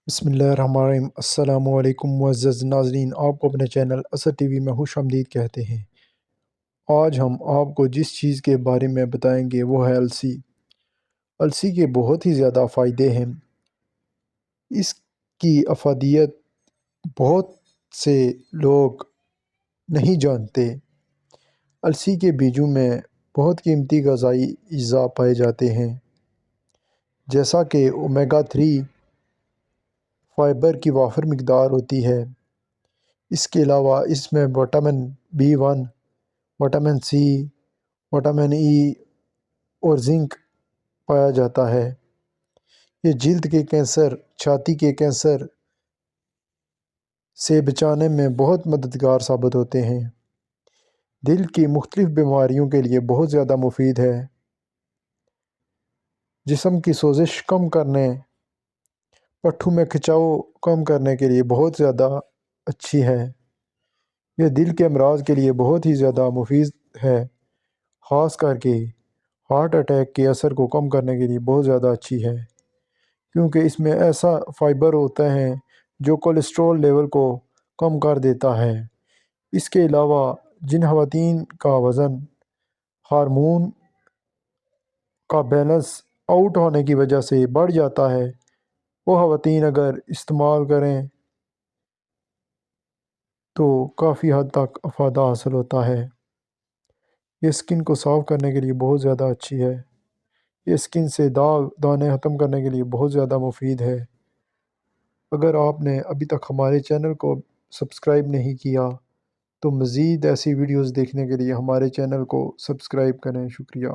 بسم اللہ الرحمن الرحیم۔ السلام علیکم معزز ناظرین، آپ کو اپنے چینل اسد ٹی وی میں خوش آمدید کہتے ہیں۔ آج ہم آپ کو جس چیز کے بارے میں بتائیں گے وہ ہے السی۔ السی کے بہت ہی زیادہ فائدے ہیں۔ اس کی افادیت بہت سے لوگ نہیں جانتے۔ السی کے بیجوں میں بہت قیمتی غذائی اجزاء پائے جاتے ہیں، جیسا کہ اومیگا 3 فائبر کی وافر مقدار ہوتی ہے۔ اس کے علاوہ اس میں vitamin B1، vitamin C, vitamin E اور زنک پایا جاتا ہے۔ یہ جلد کے کینسر، چھاتی کے کینسر سے بچانے میں بہت مددگار ثابت ہوتے ہیں۔ دل کی مختلف بیماریوں کے لیے بہت زیادہ مفید ہے۔ جسم کی سوزش کم کرنے، پٹھوں میں کھچاؤ کم کرنے کے لیے بہت زیادہ اچھی ہے۔ یہ دل کے امراض کے لیے بہت ہی زیادہ مفید ہے، خاص کر کے ہارٹ اٹیک کے اثر کو کم کرنے کے لیے بہت زیادہ اچھی ہے، کیونکہ اس میں ایسا فائبر ہوتا ہے جو کولیسٹرول لیول کو کم کر دیتا ہے۔ اس کے علاوہ جن خواتین کا وزن ہارمون کا بیلنس آؤٹ ہونے کی وجہ سے بڑھ جاتا ہے، وہ خواتین اگر استعمال کریں تو کافی حد تک افادہ حاصل ہوتا ہے۔ یہ اسکن کو صاف کرنے کے لیے بہت زیادہ اچھی ہے۔ یہ اسکن سے داغ دانے ختم کرنے کے لیے بہت زیادہ مفید ہے۔ اگر آپ نے ابھی تک ہمارے چینل کو سبسکرائب نہیں کیا تو مزید ایسی ویڈیوز دیکھنے کے لیے ہمارے چینل کو سبسکرائب کریں۔ شکریہ۔